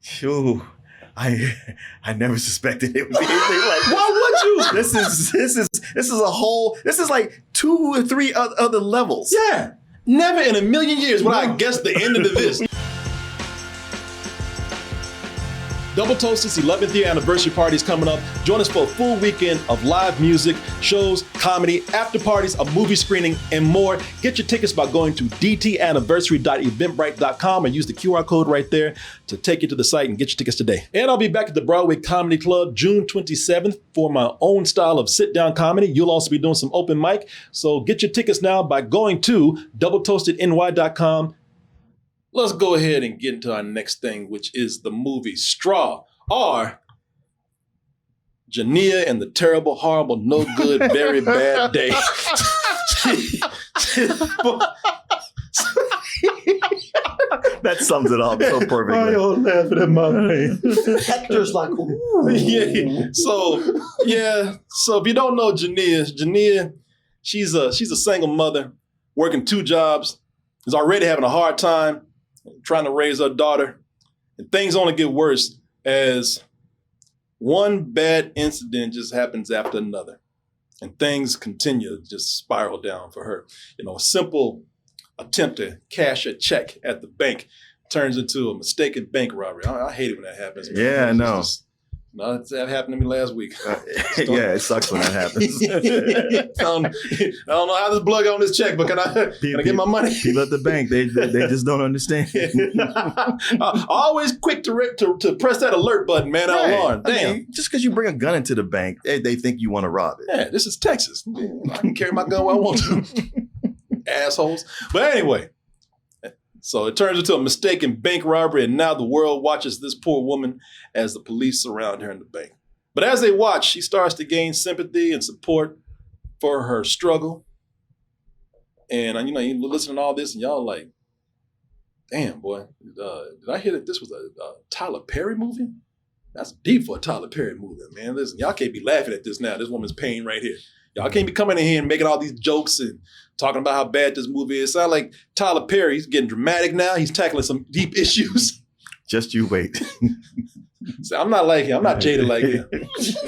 Phew. I never suspected it would be anything like this. Why would you? This is a whole. This is like 2 or 3 other levels. Yeah. Never in a million years would I guess the ending of this. Double Toasted's 11th year anniversary party is coming up. Join us for a full weekend of live music, shows, comedy, after parties, a movie screening, and more. Get your tickets by going to dtanniversary.eventbrite.com and use the QR code right there to take you to the site and get your tickets today. And I'll be back at the Broadway Comedy Club June 27th for my own style of sit-down comedy. You'll also be doing some open mic. So get your tickets now by going to doubletoastedny.com. Let's go ahead and get into our next thing, which is the movie Straw, or Jania and the Terrible, Horrible, No Good, Very Bad Day. That sums it up so perfectly. I don't laughing at my name. Hector's like, ooh. Yeah. So if you don't know Jania, she's a single mother working 2 jobs, is already having a hard time trying to raise her daughter. And things only get worse as one bad incident just happens after another. And things continue to just spiral down for her. You know, a simple attempt to cash a check at the bank turns into a mistaken bank robbery. I hate it when that happens. Man. Yeah, I know. No, that happened to me last week. Yeah, it sucks when that happens. I don't know how this blood got on this check, but can I get my money? People at the bank, they just don't understand. Always quick to press that alert button, man. Right. Alarm. Damn. I mean, just because you bring a gun into the bank, they think you want to rob it. Yeah, this is Texas. I can carry my gun where I want to. Assholes. But anyway, so it turns into a mistaken bank robbery, and now the world watches this poor woman as the police surround her in the bank. But as they watch, she starts to gain sympathy and support for her struggle. And, you listen to all this, and y'all like, damn, boy, did I hear that this was a Tyler Perry movie? That's deep for a Tyler Perry movie, man. Listen, y'all can't be laughing at this now. This woman's pain right here. Y'all can't be coming in here and making all these jokes and talking about how bad this movie is. It sounds like Tyler Perry, he's getting dramatic now. He's tackling some deep issues. Just you wait. So I'm not like him. I'm not jaded like him.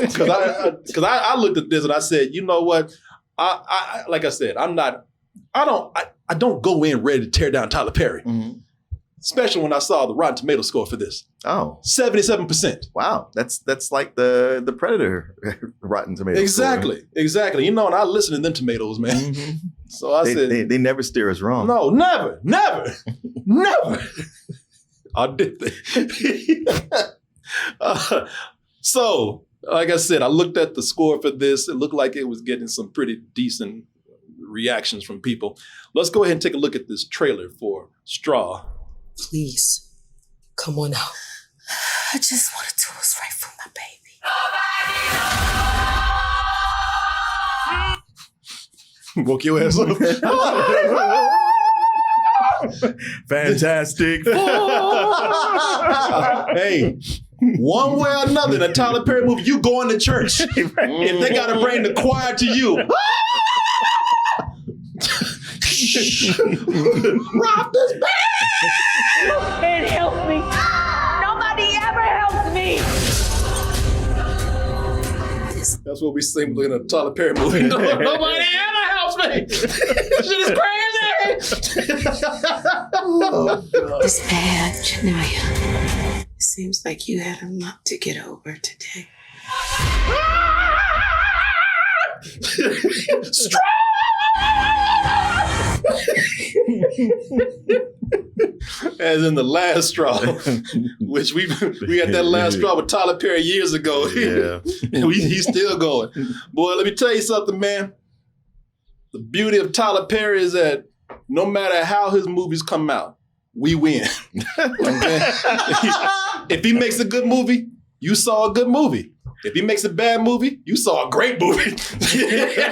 Because I looked at this and I said, you know what? I like I said, I don't go in ready to tear down Tyler Perry. Mm-hmm. Especially when I saw the Rotten Tomato score for this. Oh. 77%. Wow. That's like the Predator Rotten Tomato Exactly. score. Exactly. You know, and I listen to them tomatoes, man. Mm-hmm. So I said. They never steer us wrong. No, never. I did that. So, like I said, I looked at the score for this. It looked like it was getting some pretty decent reactions from people. Let's go ahead and take a look at this trailer for Straw. Please, come on out. I just want to do what's right for my baby. Woke your ass up. Fantastic. Hey, one way or another, in a Tyler Perry movie, you going to church. If they got to bring the choir to you. Rob this band! You can't help me. Nobody ever helps me. That's what we sing in a Tyler Perry movie. Nobody ever helps me. This shit is crazy. Oh, God. It's bad, Janaya. It seems like you had a lot to get over today. As in the last straw, which we had that last straw with Tyler Perry years ago. Yeah. He's still going. Boy, let me tell you something, man. The beauty of Tyler Perry is that no matter how his movies come out, we win. Okay? If he makes a good movie, you saw a good movie. If he makes a bad movie, you saw a great movie.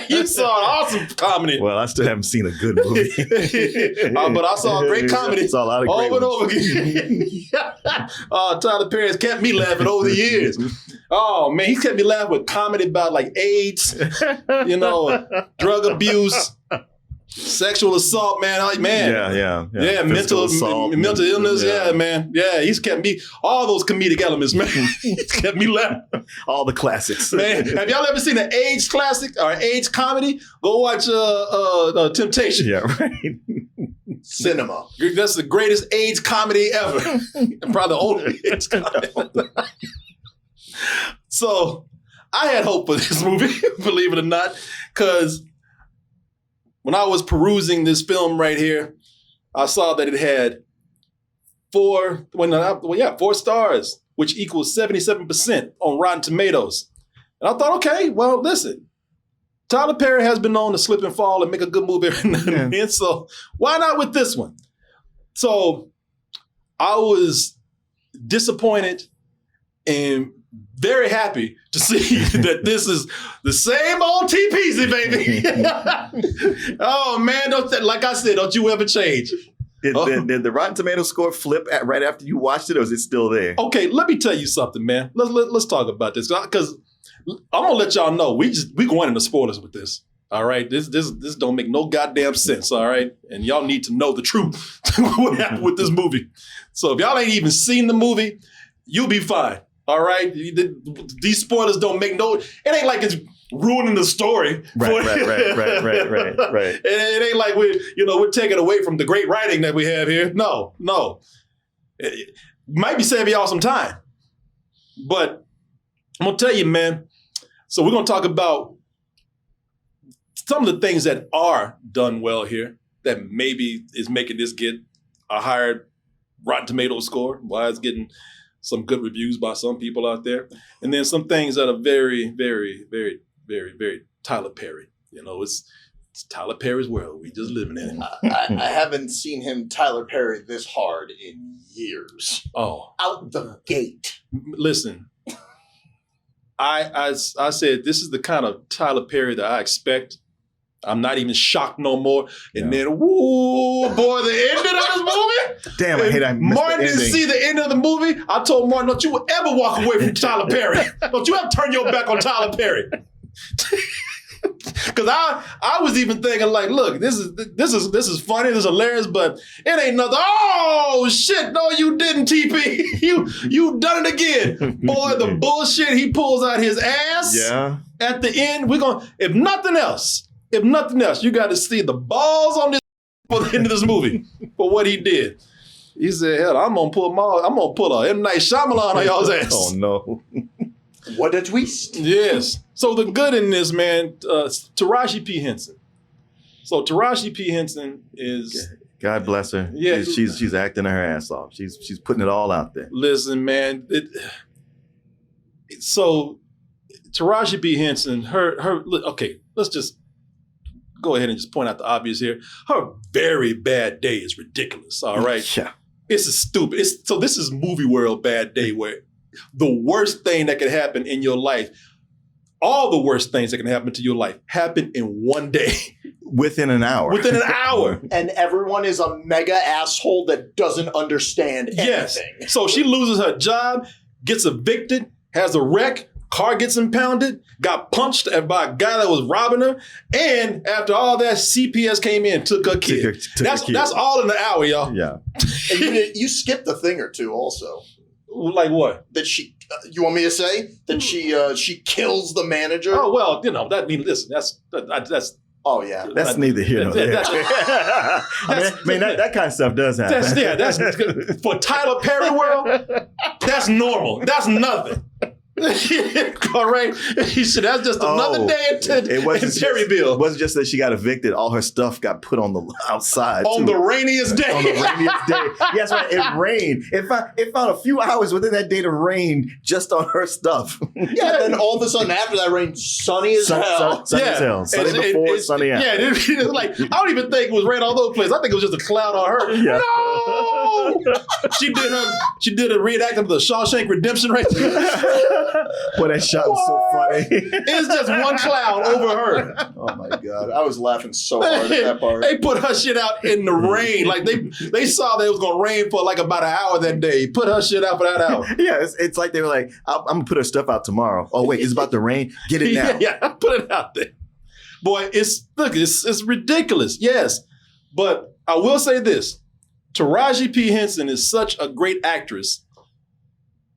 You saw an awesome comedy. Well, I still haven't seen a good movie. But I saw a great comedy saw a lot of great over and over again. Tyler Perry has kept me laughing over the years. Oh, man, he's kept me laughing with comedy about like AIDS, drug abuse, Sexual assault, man. Yeah. Mental assault, illness. Yeah, man. Yeah, he's kept me, all those comedic elements, man. He's kept me laughing. All the classics. Man, have y'all ever seen an AIDS classic or an AIDS comedy? Go watch Temptation. Yeah, right. Cinema. That's the greatest AIDS comedy ever. And probably the only AIDS comedy. So I had hope for this movie, believe it or not, because when I was perusing this film right here, I saw that it had 4 stars, which equals 77% on Rotten Tomatoes. And I thought, okay, well, listen, Tyler Perry has been known to slip and fall and make a good movie every now and then, so why not with this one? So I was disappointed and very happy to see that this is the same old T-Peasy, baby. Oh, man, like I said, don't you ever change. Did the Rotten Tomatoes score flip right after you watched it, or is it still there? Okay, let me tell you something, man. Let's talk about this, because I'm gonna let y'all know we going into spoilers with this. All right, this don't make no goddamn sense. All right, and y'all need to know the truth what happened with this movie. So if y'all ain't even seen the movie, you'll be fine. All right, these spoilers don't make no. It ain't like it's ruining the story. Right. It ain't like we're taking away from the great writing that we have here. No. It might be saving y'all some time, but I'm gonna tell you, man. So we're gonna talk about some of the things that are done well here that maybe is making this get a higher Rotten Tomatoes score. Why it's getting some good reviews by some people out there. And then some things that are very, very, very, very, very Tyler Perry. It's Tyler Perry's world. We just living in it. I haven't seen him Tyler Perry this hard in years. Oh. Out the gate. Listen, I said this is the kind of Tyler Perry that I expect. I'm not even shocked no more. And then, woo, boy, the ending of this movie. Damn, I missed Martin the didn't ending. see the end of the movie. I told Martin, don't you ever walk away from Tyler Perry. Don't you ever turn your back on Tyler Perry. Because I was even thinking like, look, this is funny, this is hilarious, but it ain't nothing. Oh shit, no, you didn't, TP. You done it again. Boy, the bullshit he pulls out his ass at the end. If nothing else, you got to see the balls on this for the end of this movie for what he did. He said, hell, I'm gonna pull a M. Night Shyamalan on y'all's ass. Oh no. What a twist. Yes. So the good in this, man, Taraji P. Henson. So Taraji P. Henson is... God bless her. Yeah. She's acting her ass off. She's putting it all out there. Listen, man. So Taraji P. Henson, okay, let's just go ahead and just point out the obvious here. Her very bad day is ridiculous, all right? Yeah. This is stupid. So this is movie world bad day where the worst thing that could happen in your life, all the worst things that can happen to your life happen in one day. Within an hour. Within an hour. And everyone is a mega asshole that doesn't understand anything. Yes. So she loses her job, gets evicted, has a wreck, car gets impounded, got punched by a guy that was robbing her, and after all that, CPS came in, took her kid. That's all in an hour, y'all. Yeah. And you skipped a thing or two also. Like what? That she, you want me to say? That she kills the manager? Oh, well, listen, that's oh, yeah. That's neither here nor there. That kind of stuff does happen. That's for Tyler Perry world, that's normal. That's nothing. All right. He said that's just another day in Perryville. It wasn't just that she got evicted. All her stuff got put on the outside. On the rainiest day. On the rainiest day. Yes, right. It rained. It found a few hours within that day to rain just on her stuff. Yeah, and then all of a sudden after that rain, sunny as hell. Sunny as hell. Sunny before, sunny after. Yeah, it's like, I don't even think it was rain all over the place. I think it was just a cloud on her. Yeah. No! She did a reenactment of the Shawshank Redemption right there. Boy, that shot was so funny. It's just one cloud over her. Oh my God. I was laughing so hard at that part. They put her shit out in the rain. Like they saw that it was gonna rain for like about an hour that day. Put her shit out for that hour. Yeah, it's like they were like, I'm gonna put her stuff out tomorrow. Oh wait, it's about to rain. Get it now. Yeah, put it out there. Boy, it's ridiculous. Yes. But I will say this. Taraji P. Henson is such a great actress.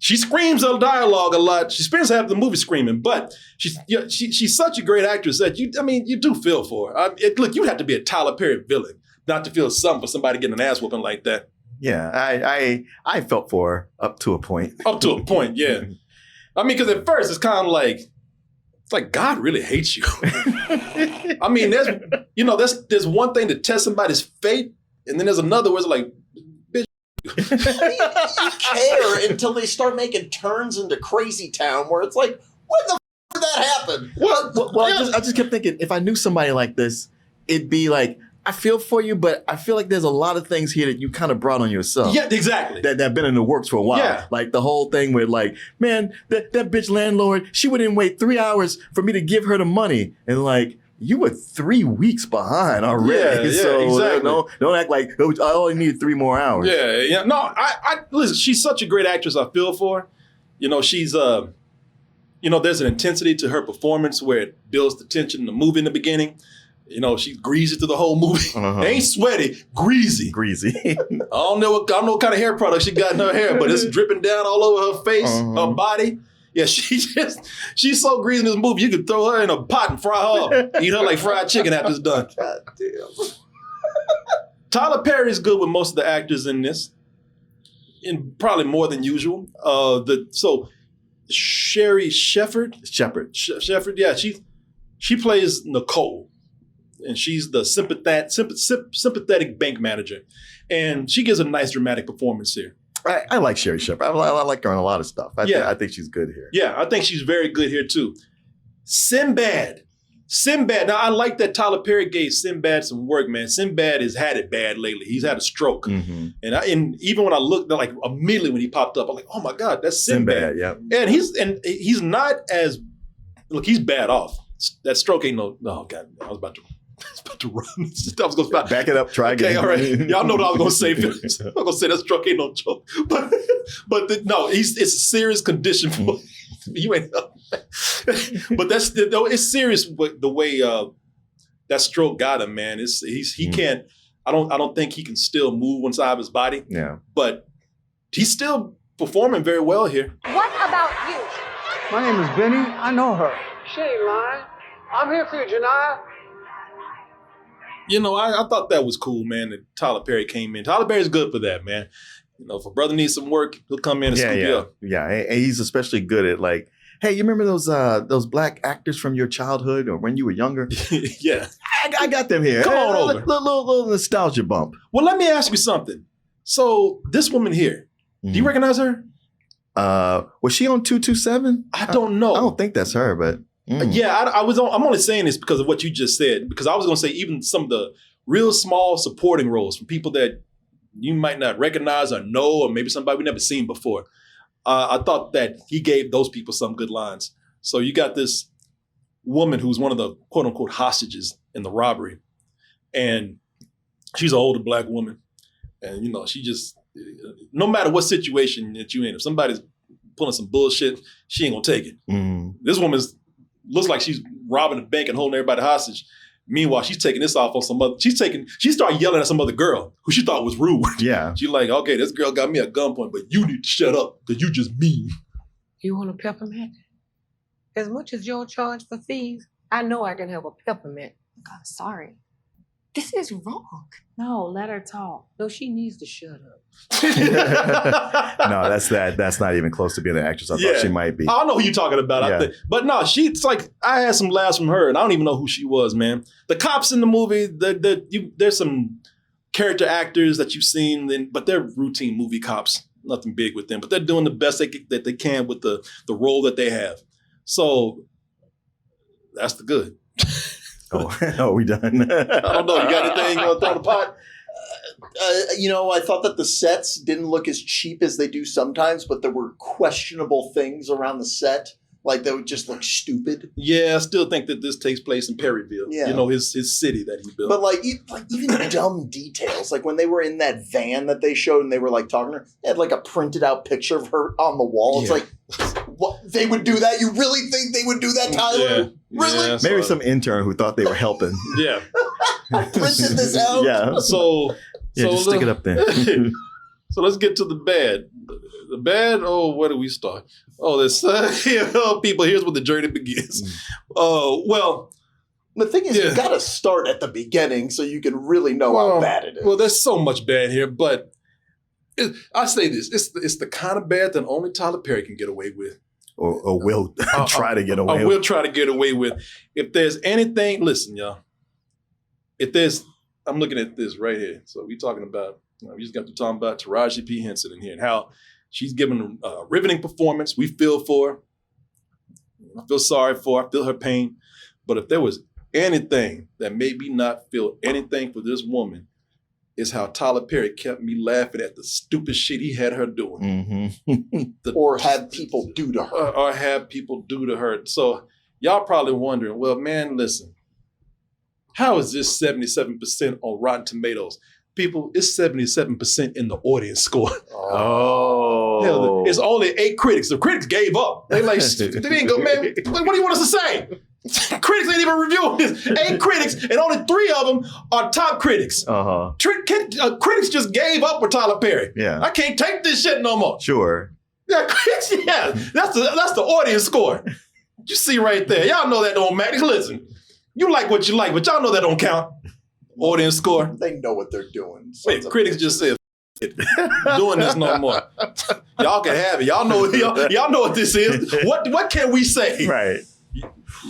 She screams her dialogue a lot. She spends half the movie screaming, but she's such a great actress that you do feel for her. Look, you'd have to be a Tyler Perry villain not to feel something for somebody getting an ass whooping like that. Yeah, I felt for her up to a point. Up to a point, yeah. I mean, because at first it's kind of like, it's like God really hates you. I mean, there's one thing to test somebody's fate, and then there's another where it's like, You care until they start making turns into Crazy Town, where it's like, when the did that happen? Well, I just kept thinking, if I knew somebody like this, it'd be like, I feel for you, but I feel like there's a lot of things here that you kind of brought on yourself. Yeah, exactly. That have been in the works for a while. Yeah. Like the whole thing with like, man, that bitch landlord, she wouldn't wait 3 hours for me to give her the money. And like, you were 3 weeks behind already. Yeah, so exactly. Don't act like, oh, I only needed 3 more hours. Yeah. No, I listen, she's such a great actress. I feel for her. She's there's an intensity to her performance where it builds the tension in the movie in the beginning. She's greasy through the whole movie. Uh-huh. Ain't sweaty, greasy. Greasy. I don't know what kind of hair product she got in her hair, but it's dripping down all over her face, her body. Yeah, she's so greasy in this movie, you could throw her in a pot and fry her up. Eat her like fried chicken after it's done. God damn. Tyler Perry's good with most of the actors in this, and probably more than usual. Sherry Shepherd, yeah, she plays Nicole, and she's the sympathetic bank manager, and she gives a nice dramatic performance here. I like Sherry Shepherd. I like her in a lot of stuff. I think she's good here. Yeah, I think she's very good here too. Sinbad. Now, I like that Tyler Perry gave Sinbad some work, man. Sinbad has had it bad lately. He's had a stroke. Mm-hmm. And even when I looked, like immediately when he popped up, I'm like, oh my God, that's Sinbad. Yeah. And he's not as, look, he's bad off. That stroke ain't no, oh God, I was about to run. I was going to stop. Back it up, try again. Okay, all right. Y'all know what I was going to say. I'm going to say that stroke ain't no joke. But it's a serious condition for you ain't know. But it's serious the way that stroke got him, man. He can't. I don't think he can still move one side of his body. Yeah. But he's still performing very well here. What about you? My name is Benny. I know her. She ain't lying. I'm here for you, Janiyah. I thought that was cool, man, that Tyler Perry came in. Tyler Perry's good for that, man. If a brother needs some work, he'll come in and scoop you up. Yeah, and he's especially good at like, hey, you remember those black actors from your childhood or when you were younger? Yeah. I got them here. Come on over. Little nostalgia bump. Well, let me ask you something. So this woman here, do you recognize her? Was she on 227? I don't know. I don't think that's her, but... Yeah, I'm only saying this because of what you just said, because I was going to say even some of the real small supporting roles from people that you might not recognize or know, or maybe somebody we've never seen before. I thought that he gave those people some good lines. So you got this woman who's one of the quote unquote hostages in the robbery, and she's an older black woman, and she just, no matter what situation that you in, if somebody's pulling some bullshit, she ain't gonna take it. This woman's looks like she's robbing a bank and holding everybody hostage. Meanwhile, she's taking this off on some other. She started yelling at some other girl who she thought was rude. Yeah. She's like, okay, this girl got me at gunpoint, but you need to shut up because you just mean. You want a peppermint? As much as you'll charge for fees, I know I can have a peppermint. God, sorry. This is wrong. No, let her talk. No, she needs to shut up. No, that's not even close to being an actress. I thought she might be. I don't know who you're talking about. Yeah. I think. But no, it's like, I had some laughs from her, and I don't even know who she was, man. The cops in the movie, there's some character actors that you've seen, but they're routine movie cops. Nothing big with them, but they're doing the best that they can with the role that they have. So that's the good. Oh, we done? I don't know. You got anything you want to throw in the pot? I thought that the sets didn't look as cheap as they do sometimes, but there were questionable things around the set. Like, they would just look stupid. Yeah, I still think that this takes place in Perryville. Yeah. His city that he built. But even dumb details. Like when they were in that van that they showed and they were like talking to her, they had like a printed out picture of her on the wall. It's like, what? they would do that? You really think they would do that, Tyler? Really? Yeah, Maybe so- some intern who thought they were helping. Yeah. Printed this out? Yeah. So Just stick it up there. So let's get to the bad. The bad. Oh, where do we start? Oh, this people. Here's where the journey begins. Oh, well. The thing is, you got to start at the beginning so you can really know how bad it is. Well, there's so much bad here, but I say this: it's the kind of bad that only Tyler Perry can get away with, or will try to get away with. Or will try to get away with. If there's anything, listen, y'all. I'm looking at this right here. So we talking about. We just got to talking about Taraji P. Henson in here and how she's given a riveting performance. We feel for her. I feel sorry for her. I feel her pain. But if there was anything that made me not feel anything for this woman, is how Tyler Perry kept me laughing at the stupid shit he had her doing. Or had people do to her. Or have people do to her. So y'all probably wondering, well, man, listen. How is this 77% on Rotten Tomatoes? People, it's 77% in the audience score. Oh. Hell, it's only 8 critics. The critics gave up. They like, they didn't go, man, what do you want us to say? Critics ain't even reviewing this. 8 critics, and only 3 of them are top critics. Uh-huh. Critics just gave up with Tyler Perry. Yeah. I can't take this shit no more. Sure. Yeah, critics, yeah. That's the audience score. You see right there. Y'all know that don't matter. Listen, you like what you like, but y'all know that don't count. Audience score. They know what they're doing. Wait, critics just said, doing this no more. Y'all can have it. Y'all know what this is. What can we say? Right.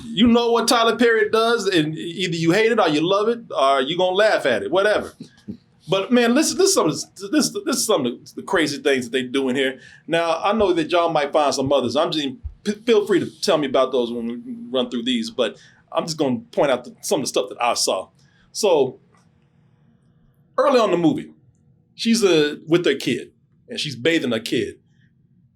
You know what Tyler Perry does, and either you hate it or you love it, or you gonna laugh at it, whatever. But man, this is some of the crazy things that they do in here. Now I know that y'all might find some others. Feel free to tell me about those when we run through these, but I'm just gonna point out some of the stuff that I saw. So early on in the movie, she's with her kid, and she's bathing her kid.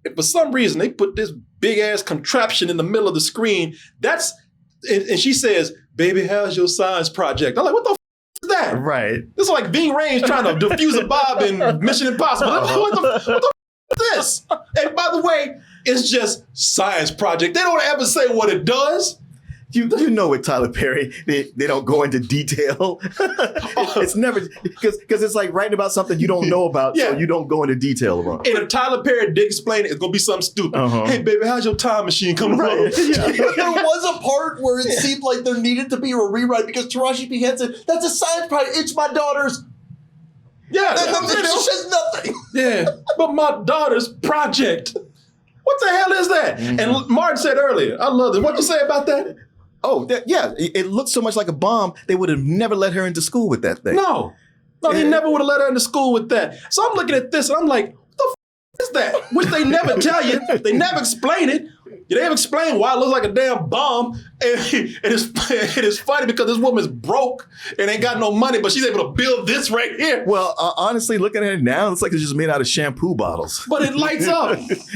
And for some reason, they put this big ass contraption in the middle of the screen. And she says, "Baby, how's your science project?" I'm like, what the is that? Right. This is like Ving Rhames trying to defuse a bomb in Mission Impossible. What the is this? And by the way, it's just science project. They don't ever say what it does. You know with Tyler Perry, they don't go into detail. It's never, because it's like writing about something you don't know about, so you don't go into detail about. And if Tyler Perry did explain it, it's going to be something stupid. Uh-huh. Hey, baby, how's your time machine coming along? There was a part where it seemed like there needed to be a rewrite because Taraji P. Henson, that's a science project. It's my daughter's. Yeah. It says nothing. Yeah, but my daughter's project. What the hell is that? Mm-hmm. And Martin said earlier, I love it. What'd you say about that? Oh, it looks so much like a bomb. They would have never let her into school with that thing. No, they never would have let her into school with that. So I'm looking at this and I'm like, what the is that? Which they never tell you. They never explain it. They never explain why it looks like a damn bomb. And it is funny because this woman's broke and ain't got no money, but she's able to build this right here. Well, honestly, looking at it now, it's like it's just made out of shampoo bottles. But it lights up. And it's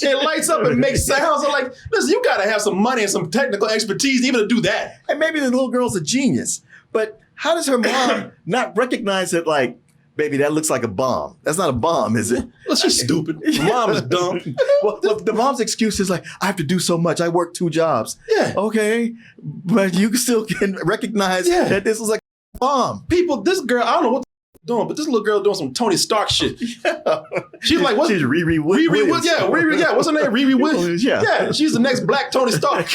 it lights up and makes sounds. I'm like, listen, you got to have some money and some technical expertise even to do that. And maybe the little girl's a genius, but how does her mom not recognize it like, baby, that looks like a bomb. That's not a bomb, is it? Well, she's stupid. Mom is dumb. Well, the mom's excuse is like, I have to do so much. I work 2 jobs. Yeah. Okay. But you still can recognize that this is like a bomb. People, this girl, I don't know what doing, but this little girl doing some Tony Stark shit. Yeah. She's like, what's She's Riri Williams. Yeah, Riri, yeah. What's her name? Riri Williams. Yeah. She's the next black Tony Stark.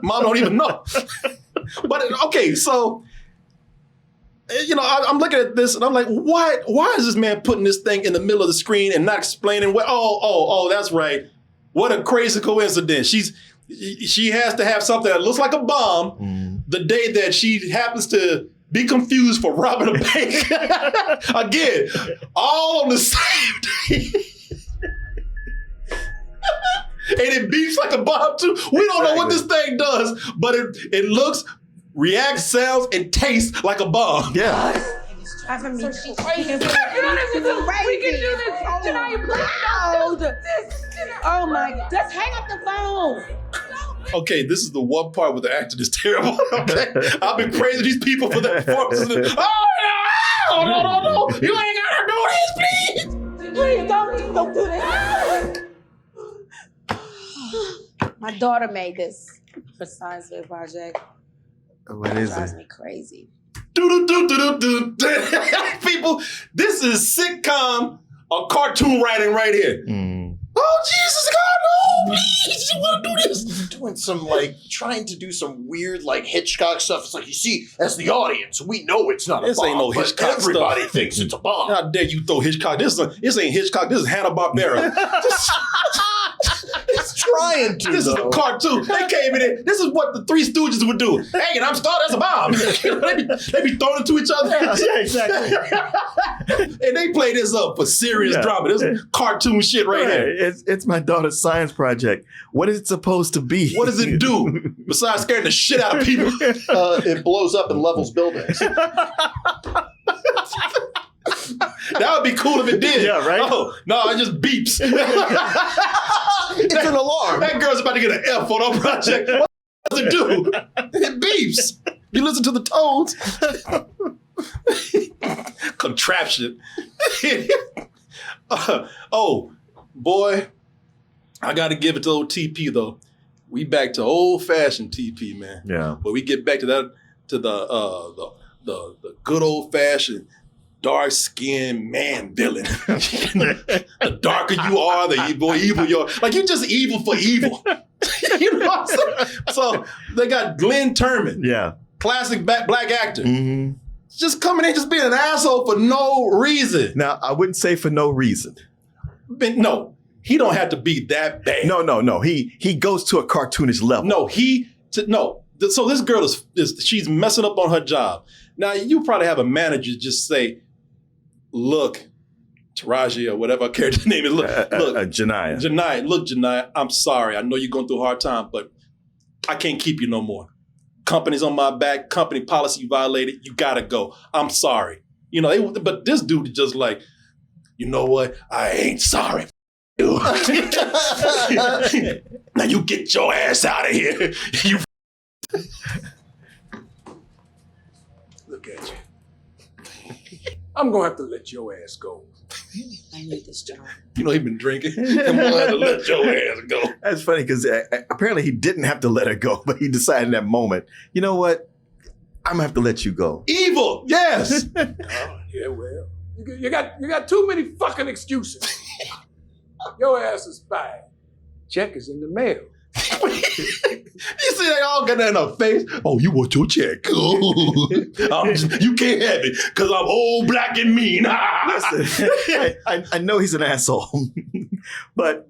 Mom don't even know. But okay, so I'm looking at this and I'm like, why is this man putting this thing in the middle of the screen and not explaining what, that's right. What a crazy coincidence. She has to have something that looks like a bomb the day that she happens to be confused for robbing a bank. Again, all on the same day. And it beeps like a bomb too. We don't know what this thing does, but it looks, reacts, sounds, and tastes like a bomb. Yeah. We can do this. Tonight, please. Oh my! Just hang up the phone. Okay, this is the one part where the acting is terrible. Okay, I've been praising these people for their performances. No! You ain't gotta do this, please. Please don't do this. My daughter made this for science fair project. What is Drives it? me crazy. People, this is sitcom or cartoon writing right here. Oh, Jesus, God, no, please, you want to do this? Doing some, like, trying to do some weird, like, Hitchcock stuff. It's like, you see, as the audience, we know it's not a This bomb, ain't no but Hitchcock everybody stuff. thinks it's a bomb. How dare you throw Hitchcock? This ain't Hitchcock. This is Hanna-Barbera. It's trying to, This is a though. cartoon. They came in here. This is what the Three Stooges would do. Hey, and I'm Star, that's a bomb. they be throwing it to each other. Yeah, exactly. And they play this up for serious drama. This is cartoon shit right here. It's my daughter's science project. What is it supposed to be? What does it do besides scaring the shit out of people? It blows up and levels buildings. That would be cool if it did. Yeah, right? Oh, no, it just beeps. It's an alarm. That girl's about to get an F on her project. What does it do? It beeps. You listen to the tones. Contraption. Oh, boy. I got to give it to old TP, though. We back to old-fashioned TP, man. Yeah. But we get back to that, to the good old-fashioned dark-skinned man villain. The darker you are, the more evil you are. Like, you're just evil for evil. You know what I'm saying? So they got Glenn Turman, Yeah. classic black actor, Mm-hmm. just coming in, just being an asshole for no reason. Now, I wouldn't say for no reason. But no, he don't have to be that bad. No. He goes to a cartoonish level. No. So this girl is she's messing up on her job. Now you probably have a manager just say, "Look, Taraji or whatever her character's name is. Look, Janiyah. Janiyah, I'm sorry. I know you're going through a hard time, but I can't keep you no more. Company's on my back. Company policy violated. You gotta go. I'm sorry. You know, but this dude is just like, you know what? I ain't sorry. Now you get your ass out of here. You Look at you. I'm gonna have to let your ass go. I need this job. You know he been drinking. I'm gonna have to let your ass go. That's funny because apparently he didn't have to let her go, but he decided in that moment, you know what? I'm gonna have to let you go. Evil, yes. Oh, yeah, well, you got too many fucking excuses. Your ass is fired. Check is in the mail. You see, they all got that in her face. Oh, you want your check? You can't have it because I'm old, black, and mean. Listen, I know he's an asshole, but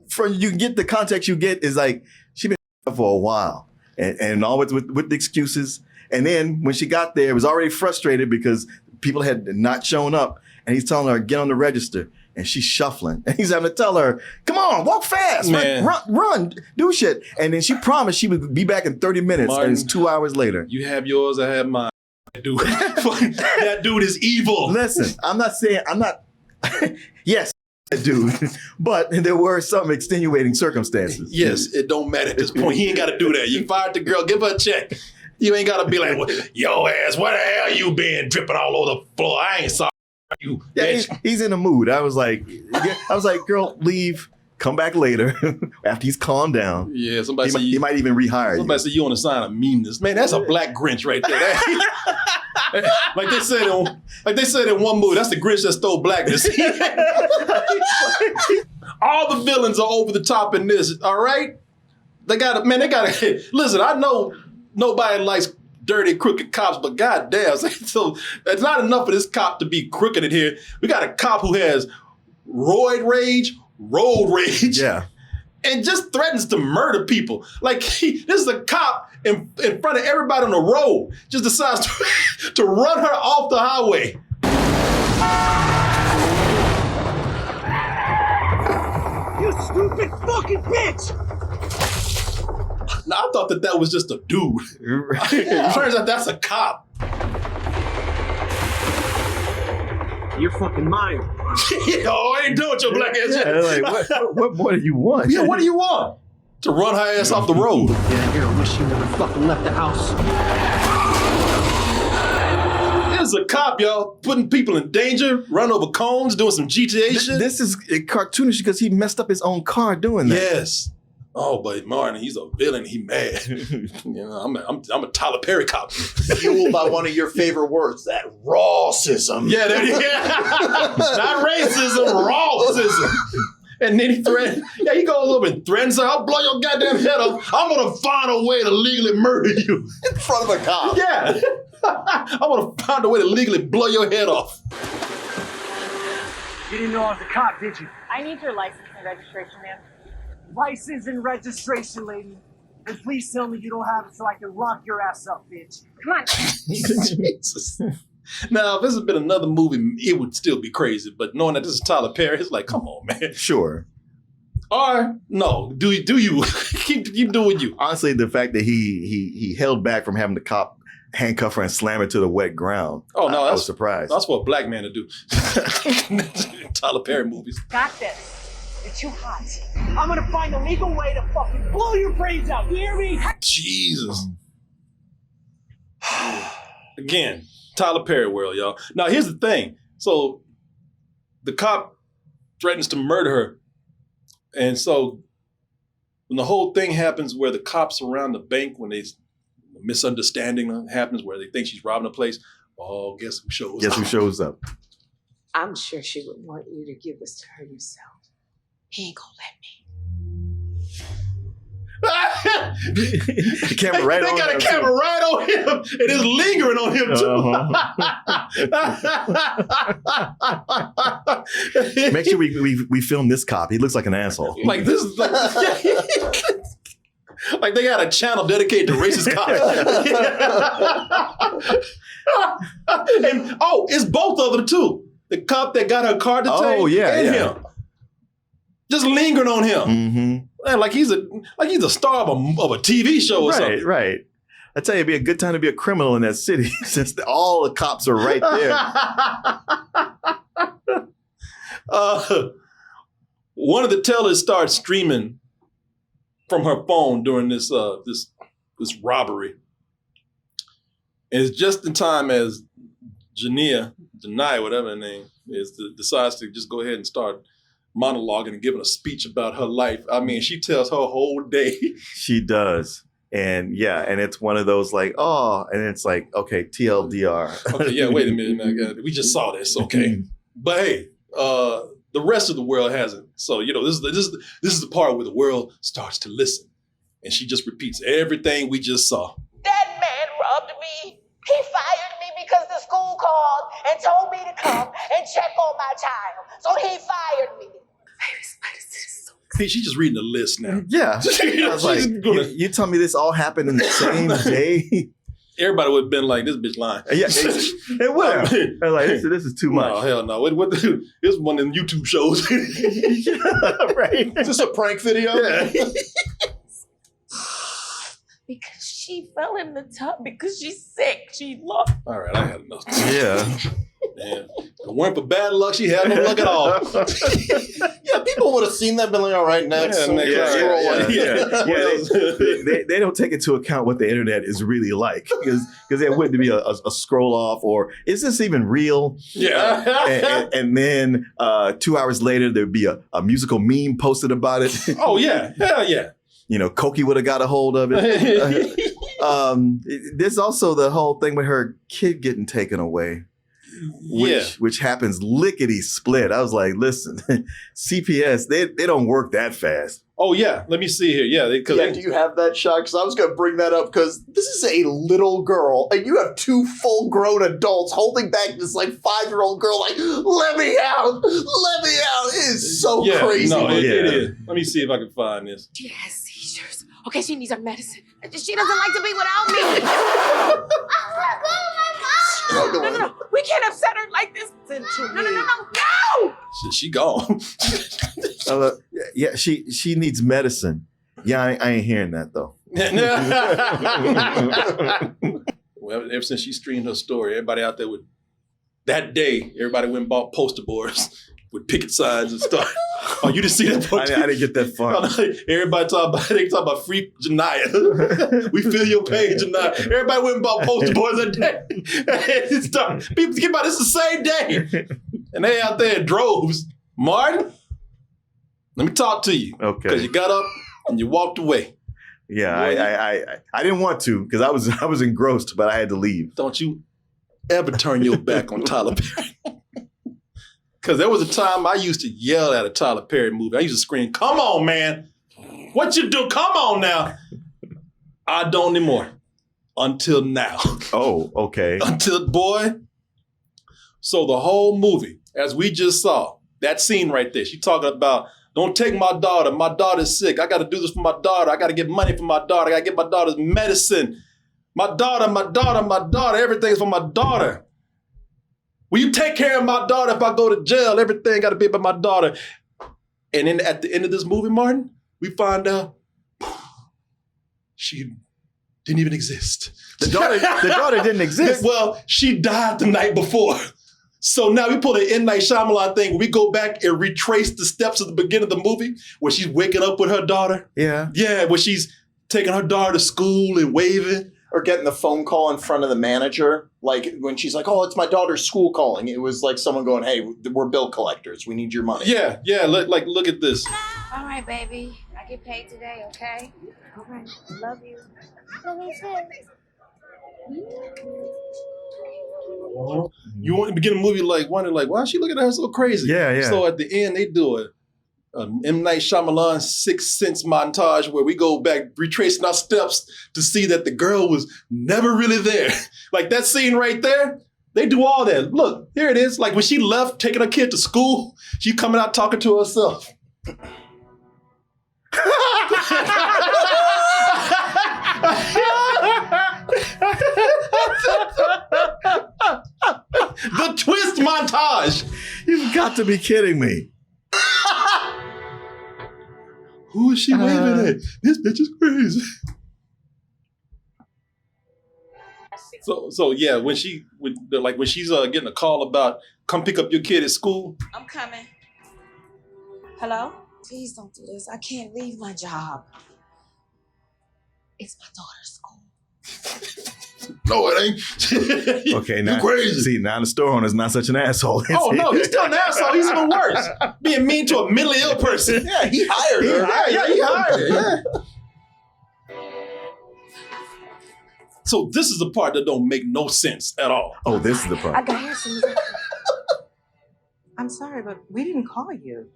from you get the context you get is like she been for a while, and always with the excuses. And then when she got there, it was already frustrated because people had not shown up, and he's telling her get on the register. And she's shuffling. And he's having to tell her, come on, walk fast, Man. run, do shit. And then she promised she would be back in 30 minutes, Martin, and it's 2 hours later. You have yours, I have mine. Dude. That dude is evil. Listen, I'm not, yes, that dude, but there were some extenuating circumstances. Yes, it don't matter at this point. He ain't got to do that. You fired the girl, give her a check. You ain't got to be like, well, yo ass, where the hell you been dripping all over the floor? I ain't sorry. You bitch. He's in a mood. I was like, girl, leave. Come back later after he's calmed down. Yeah, somebody say he might even rehire you. Somebody say you on the sign of meanness. Man, that's a black Grinch right there. Like they said in one movie, that's the Grinch that stole blackness. All the villains are over the top in this. All right, they gotta. Listen, I know nobody likes dirty, crooked cops, but goddamn, so it's not enough for this cop to be crooked in here. We got a cop who has road rage, yeah, and just threatens to murder people. Like this is a cop in front of everybody on the road, just decides to run her off the highway. You stupid fucking bitch! Now, I thought that was just a dude. It turns out that's a cop. You're fucking mine. Oh, I ain't doing with your black ass. Yeah, like, what more do you want? Yeah, what do you want? To run her ass off the road. Yeah, you're a wish you never fucking left the house. This is a cop, y'all, putting people in danger, run over cones, doing some GTA shit. This is cartoonish because he messed up his own car doing that. Yes. Oh, but Martin, he's a villain. He mad. I'm a Tyler Perry cop. Fueled by one of your favorite words, that rawsism. Yeah, not racism, rawsism. And then he goes over and threatens her. I'll blow your goddamn head off. I'm gonna find a way to legally murder you in front of a cop. Yeah, I'm gonna find a way to legally blow your head off. You didn't know I was a cop, did you? I need your license and registration, ma'am. License and registration, lady. And please tell me you don't have it so I can lock your ass up, bitch. Come on. Jesus. Now, if this had been another movie, it would still be crazy. But knowing that this is Tyler Perry, it's like, come on, man. Sure. Or no, do you keep doing you? Honestly, the fact that he held back from having the cop handcuff her and slam her to the wet ground. Oh no, I was surprised. That's for a black man to do. Tyler Perry movies. Got this. You're too hot. I'm gonna find a legal way to fucking blow your brains out. You hear me? Jesus. Again, Tyler Perry world, y'all. Now, here's the thing. So, the cop threatens to murder her. And so, when the whole thing happens where the cops around the bank, when a misunderstanding happens where they think she's robbing a place, oh, guess who shows up? Guess who shows up? I'm sure she would want you to give this to her yourself. He ain't gonna let me. The camera right they on got him, a camera right on him, and it's lingering on him too. Make sure we film this cop. He looks like an asshole. Like this is like, like they got a channel dedicated to racist cops. And it's both of them too. The cop that got her car detained and him. Just lingering on him. Mm-hmm. Man, like he's a star of a TV show or something. Right. I tell you, it'd be a good time to be a criminal in that city since all the cops are right there. One of the tellers starts streaming from her phone during this robbery. And it's just in time as Janiyah, whatever her name is, decides to just go ahead and start monologuing and giving a speech about her life. I mean, she tells her whole day. She does. And and it's one of those like, oh, and it's like, okay, TLDR. Okay, yeah, wait a minute. We just saw this, okay. But hey, the rest of the world hasn't. So, this is the part where the world starts to listen. And she just repeats everything we just saw. That man robbed me. He fired me because the school called and told me to come and check on my child. So he fired me. See, she's just reading the list now. Yeah. I was like, you tell me this all happened in the same day? Everybody would have been like, this bitch lying. Yeah, it would have. They're like, this is too much. No, hell no. What this is one of them YouTube shows. Right. Is this a prank video? Yeah. Because she fell in the tub because she's sick. She lost. All right, I had enough. Yeah. Man, if it weren't for bad luck, she had no luck at all. Yeah, people would have seen that and been like, all right, next. They don't take into account what the internet is really like because it wouldn't be a scroll off or is this even real? Yeah. And then 2 hours later, there'd be a musical meme posted about it. Oh, yeah. Hell yeah. Koki would have got a hold of it. There's also the whole thing with her kid getting taken away. Which happens lickety split. I was like, listen, CPS, they don't work that fast. Oh, yeah. Let me see here. Yeah. Do you have that shot? Because I was going to bring that up because this is a little girl and you have two full-grown adults holding back this 5-year-old girl like, let me out. It is so crazy. No, it is. Let me see if I can find this. She has seizures. Okay, she needs her medicine. She doesn't like to be without me. No. We can't upset her like this. No. She gone. Yeah, she needs medicine. Yeah, I ain't hearing that though. Well, ever since she streamed her story, everybody out there everybody went and bought poster boards with picket signs and stuff. Oh, you didn't see that part? I didn't get that far. Everybody talk about free Janiyah. We feel your pain, Janiyah. Everybody went and bought poster boards that day. People think about this the same day. And they out there in droves. Martin, let me talk to you. Okay. Because you got up and you walked away. Yeah, I didn't want to because I was engrossed, but I had to leave. Don't you ever turn your back on Tyler Perry. Because there was a time I used to yell at a Tyler Perry movie. I used to scream, "Come on, man. What you do? Come on now." I don't anymore. Until now. Oh, okay. Until, boy. So the whole movie, as we just saw, that scene right there, she talking about, don't take my daughter. My daughter's sick. I got to do this for my daughter. I got to get money for my daughter. I got to get my daughter's medicine. My daughter, everything's for my daughter. Will you take care of my daughter if I go to jail? Everything got to be about my daughter. And then at the end of this movie, Martin, we find out she didn't even exist. The daughter didn't exist. Well, she died the night before. So now we pull an M. Night Shyamalan thing where we go back and retrace the steps at the beginning of the movie where she's waking up with her daughter. Yeah. Yeah, where she's taking her daughter to school and waving. Or getting the phone call in front of the manager. Like when she's like, oh, it's my daughter's school calling. It was like someone going, hey, we're bill collectors. We need your money. Yeah. Look at this. All right, baby. I get paid today, okay? All right. Love you. Love you too. You want to begin a movie like wondering like, why is she looking at her so crazy? Yeah. So at the end, they do a M. Night Shyamalan Sixth Sense montage where we go back retracing our steps to see that the girl was never really there. Like that scene right there, they do all that. Look, here it is. Like when she left taking her kid to school, she coming out talking to herself. The twist montage. You've got to be kidding me. Who is she waving at? This bitch is crazy. So yeah, when she's getting a call about come pick up your kid at school. I'm coming. Hello? Please don't do this. I can't leave my job. It's my daughter's school. No, it ain't. Okay, now you crazy. See, now the store owner's not such an asshole. Oh no, he's still an asshole. He's even worse. Being mean to a mentally ill person. Yeah, he hired her. He hired her. Yeah. So this is the part that don't make no sense at all. Oh, this is the part. I got here some. I'm sorry, but we didn't call you.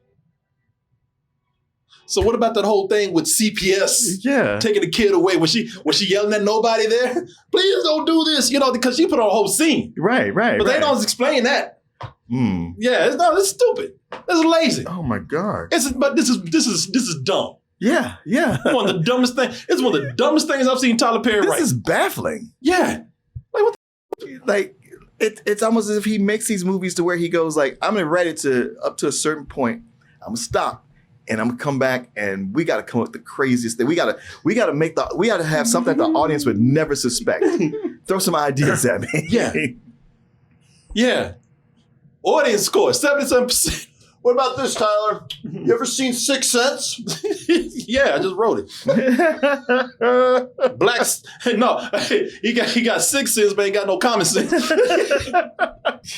So what about that whole thing with CPS? Yeah. Taking the kid away. Was she yelling at nobody there? Please don't do this, because she put on a whole scene. Right. But they don't explain that. Yeah, it's stupid. It's lazy. Oh my God. But this is dumb. Yeah. One of the dumbest things. It's one of the dumbest things I've seen Tyler Perry write. This is baffling. Yeah. Like what like it's almost as if he makes these movies to where he goes like, I'm gonna write it to up to a certain point. I'm gonna stop. And I'm gonna come back and we gotta come up with the craziest thing. We gotta have something that the audience would never suspect. Throw some ideas at me. Yeah. Audience score, 77%. What about this, Tyler? You ever seen Sixth Sense? Yeah, I just wrote it. Blacks, no, he got 6 cents, but ain't got no common sense.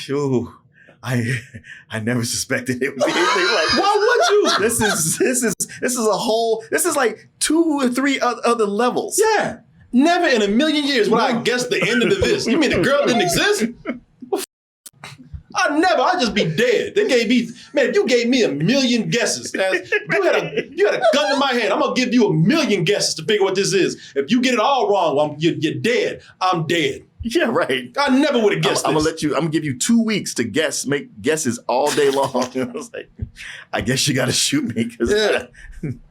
Ooh, I never suspected it would be anything like this. Why would you? This is like 2 or 3 other levels. Yeah. Never in a million years would I guess the ending of this. You mean the girl didn't exist? I'd just be dead. They gave me, man, if you gave me 1,000,000 guesses, you had a gun to my head, I'm gonna give you 1,000,000 guesses to figure what this is. If you get it all wrong, you're dead. I'm dead. Yeah, right. I never would have guessed I'm this. gonna give you 2 weeks to make guesses all day long. I was like, I guess you gotta shoot me. Yeah.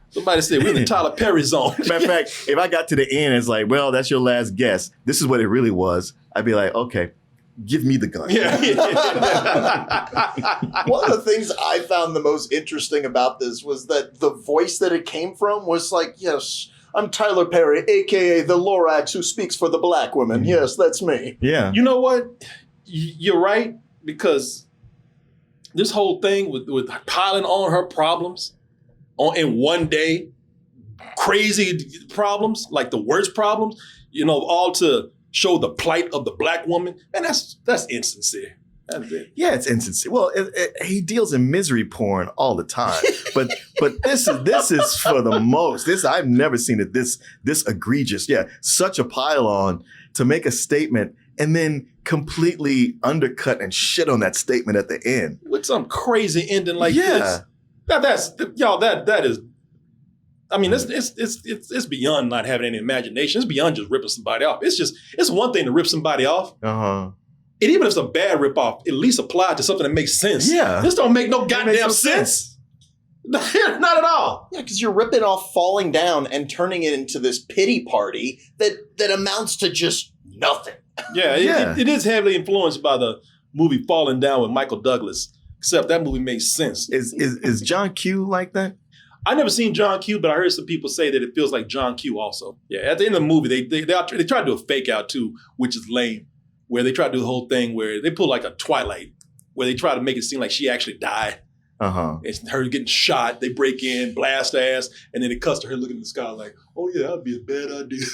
Somebody said we're in the Tyler Perry zone. Matter of fact, if I got to the end, it's like, well, that's your last guess. This is what it really was. I'd be like, okay, give me the gun. Yeah. One of the things I found the most interesting about this was that the voice that it came from was like, yes, I'm Tyler Perry, a.k.a. the Lorax who speaks for the black women. Yes, that's me. Yeah. You know what? You're right, because this whole thing with piling on her problems in one day, crazy problems, like the worst problems, all to show the plight of the black woman, and that's insincere. That's it. Yeah, it's insincere. Well, he deals in misery porn all the time, but this is for the most. I've never seen it this egregious. Yeah, such a pile on to make a statement and then completely undercut and shit on that statement at the end with some crazy ending like this. That is. I mean, it's beyond not having any imagination. It's beyond just ripping somebody off. It's one thing to rip somebody off. And even if it's a bad rip-off, at least apply it to something that makes sense. Yeah. This don't make no goddamn sense. Not at all. Yeah, because you're ripping off falling down and turning it into this pity party that amounts to just nothing. Yeah, it is heavily influenced by the movie Falling Down with Michael Douglas, except that movie makes sense. Is John Q like that? I never seen John Q, but I heard some people say that it feels like John Q also. Yeah, at the end of the movie, they try to do a fake out too, which is lame. Where they try to do the whole thing where they pull like a Twilight, where they try to make it seem like she actually died. It's her getting shot. They break in, blast her ass, and then it cuts to her looking in the sky like, "Oh yeah, that'd be a bad idea,"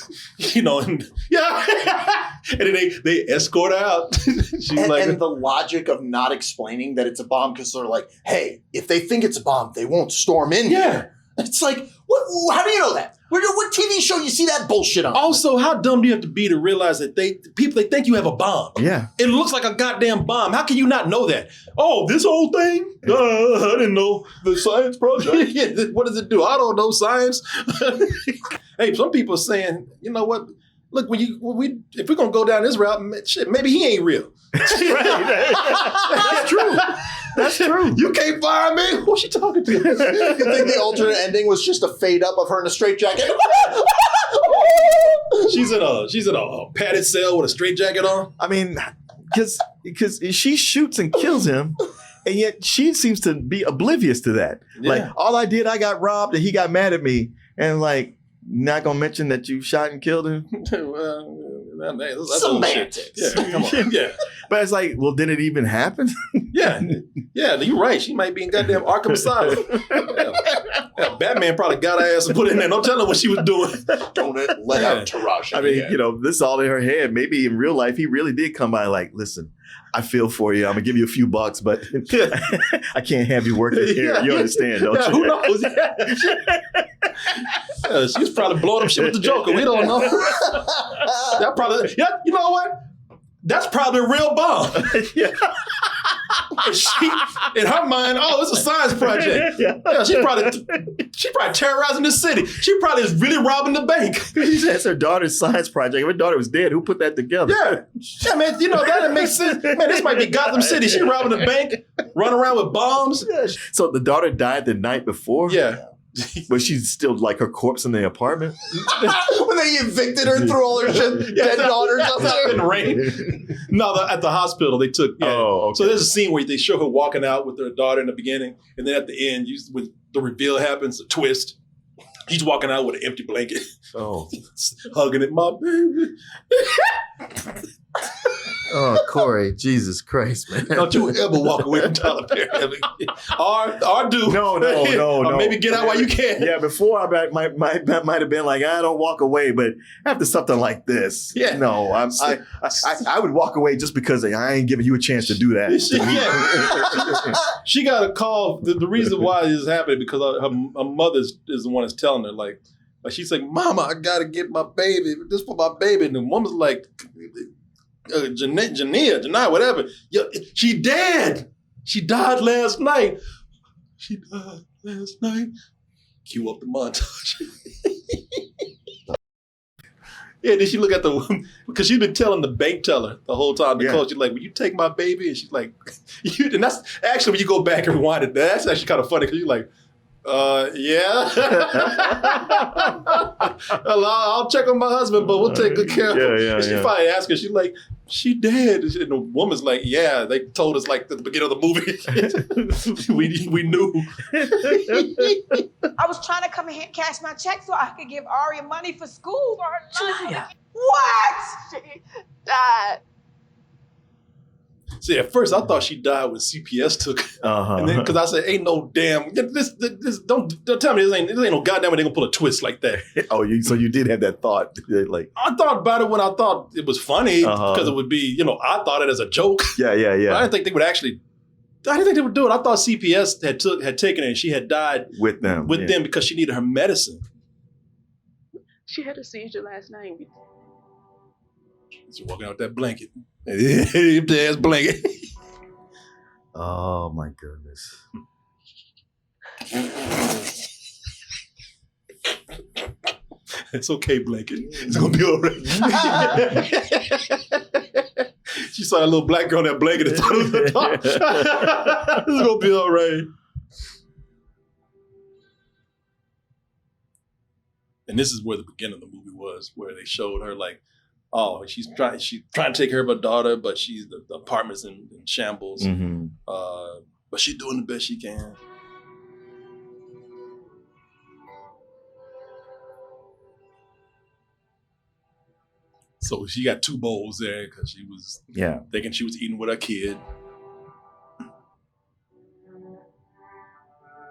and then they escort her out. She's and the logic of not explaining that it's a bomb because they're like, "Hey, if they think it's a bomb, they won't storm in here." It's like, how do you know that? What TV show you see that bullshit on? Also, how dumb do you have to be to realize that they think you have a bomb? Yeah. It looks like a goddamn bomb. How can you not know that? Oh, this whole thing? I didn't know. The science project? Yeah, what does it do? I don't know science. Hey, some people are saying, you know what? Look, if we're going to go down this route, shit, maybe he ain't real. That's true. That's true. You can't fire me. Who's she talking to? You think the alternate ending was just a fade up of her in a straitjacket? She's in a padded cell with a straitjacket on. I mean, because she shoots and kills him, and yet she seems to be oblivious to that. Yeah. Like, all I did, I got robbed, and he got mad at me, and like, not gonna mention that you shot and killed him. That's semantics. Yeah, come on. Yeah. But it's like, well, did it even happen? Yeah, you're right. She might be in goddamn Arkham Asylum. Yeah, Batman probably got her ass and put her in there. Don't tell her what she was doing. Don't let out Taraji. I mean, this is all in her head. Maybe in real life, he really did come by like, listen, I feel for you. I'm gonna give you a few bucks, but I can't have you working here. You understand, don't you? Who knows? She was probably blowing up shit with the Joker. We don't know. That probably, you know what? That's probably a real bomb. In her mind, it's a science project. Yeah, she probably terrorizing the city. She probably is really robbing the bank. That's her daughter's science project. If her daughter was dead, who put that together? Yeah, man. That makes sense. Man, this might be Gotham City. She robbing the bank, running around with bombs. So the daughter died the night before? Yeah. But she's still like her corpse in the apartment? When they evicted her and threw all her shit, dead daughters up there. In the rain. No, at the hospital they took. Yeah. Oh, okay. So there's a scene where they show her walking out with her daughter in the beginning, and then at the end, when the reveal happens, a twist. He's walking out with an empty blanket. Oh, hugging it, my baby. Oh, Corey, Jesus Christ, man. Don't you ever walk away from Tyler Perry. Or do. No. Or maybe get out while you can. Yeah, before I might have been like, I don't walk away, but after something like this, no, I would walk away just because I ain't giving you a chance to do that. She got a call. The reason why this is happening because her mother is the one that's telling her, like she's like, Mama, I gotta get my baby. This for my baby. And the woman's like, Jania, whatever. She dead. She died last night. Cue up the montage. Yeah, then she look at because she's been telling the bank teller the whole time. Nicole, she's like, will you take my baby? And she's like, and that's actually, when you go back and rewind it, that's actually kind of funny because you're like, yeah. I'll check on my husband, but we'll take good care of him. And she finally asked her, she's like, she dead. And the woman's like, yeah, they told us like at the beginning of the movie. we knew. I was trying to come in here and cash my check so I could give Aria money for school for her lunch. Jaya. What? She died. See, at first I thought she died when CPS took her. And then, because I said, ain't no damn, this don't tell me this ain't no goddamn way they gonna pull a twist like that. So you did have that thought. Like, I thought about it when I thought it was funny because it would be, I thought it as a joke. Yeah. But I didn't think they would actually. I didn't think they would do it. I thought CPS had taken it and she had died with them because she needed her medicine. She had a seizure last night. She's walking out with that blanket. Empty ass blanket. Oh my goodness. It's okay, blanket. It's gonna be all right. She saw that little black girl in that blanket and thought it was the top. It's gonna be all right. And this is where the beginning of the movie was, where they showed her like, oh, she's trying to take care of her daughter, but the apartment's in shambles. But she's doing the best she can. So she got 2 bowls there because she was thinking she was eating with her kid.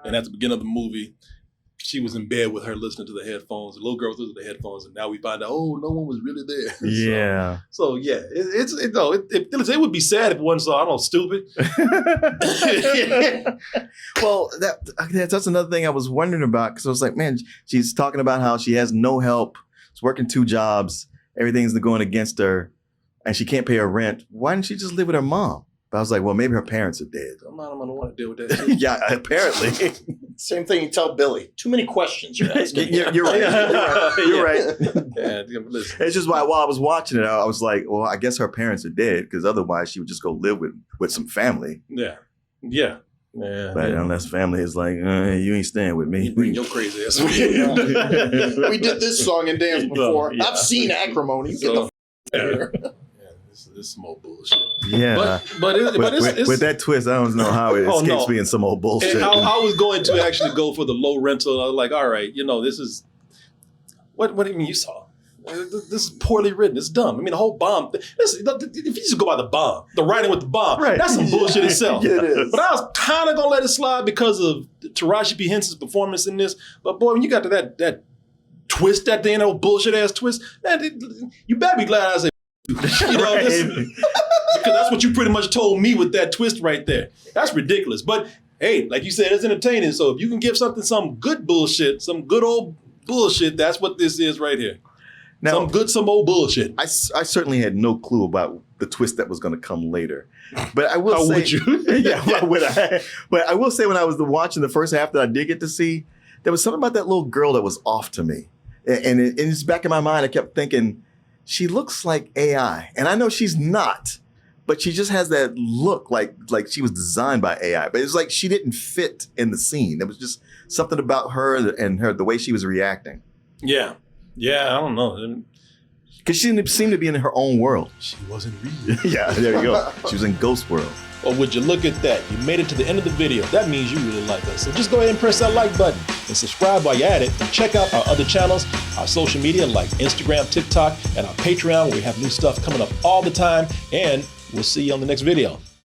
And at the beginning of the movie, she was in bed with her listening to the headphones. The little girl was listening to the headphones, and now we find out, oh, no one was really there. Yeah. So yeah, it would be sad if one saw, I don't know, stupid. Well, that's another thing I was wondering about, because I was like, man, she's talking about how she has no help. She's working 2 jobs. Everything's going against her, and she can't pay her rent. Why didn't she just live with her mom? But I was like, well, maybe her parents are dead. I'm not going to want to deal with that shit. Yeah, apparently. Same thing you tell Billy. Too many questions you're asking. You're right. You're right. Yeah, listen. It's just while I was watching it, I was like, well, I guess her parents are dead, because otherwise she would just go live with some family. Yeah. But unless family is like, you ain't staying with me. You bring your crazy ass. We did this song and dance before. I've seen Acrimony. Get the here. This is some old bullshit. Yeah. But it's with that twist, I don't know how it escapes being some old bullshit. And I was going to actually go for the low rental. I was like, all right, this is what do you mean you saw? This is poorly written. It's dumb. I mean, the whole bomb. If you just go by the bomb, the writing with the bomb, that's some bullshit itself. It is. But I was kind of gonna let it slide because of Taraji P. Henson's performance in this. But boy, when you got to that twist at the end, that bullshit ass twist, you better be glad I said. Because that's what you pretty much told me with that twist right there. That's ridiculous. But hey, like you said, it's entertaining. So if you can give something some good bullshit, some good old bullshit, that's what this is right here. Now, some old bullshit. I certainly had no clue about the twist that was going to come later. But I will say, would you? Why would I? But I will say, when I was watching the first half that I did get to see, there was something about that little girl that was off to me. And it's back in my mind, I kept thinking, she looks like AI. And I know she's not, but she just has that look like she was designed by AI. But it's like she didn't fit in the scene. There was just something about her and the way she was reacting. Yeah, I don't know. Because she didn't seem to be in her own world. She wasn't real. Yeah, there you go. She was in Ghost World. Well, would you look at that? You made it to the end of the video. That means you really like us. So just go ahead and press that like button and subscribe while you're at it. And check out our other channels, our social media like Instagram, TikTok, and our Patreon, where we have new stuff coming up all the time. And we'll see you on the next video.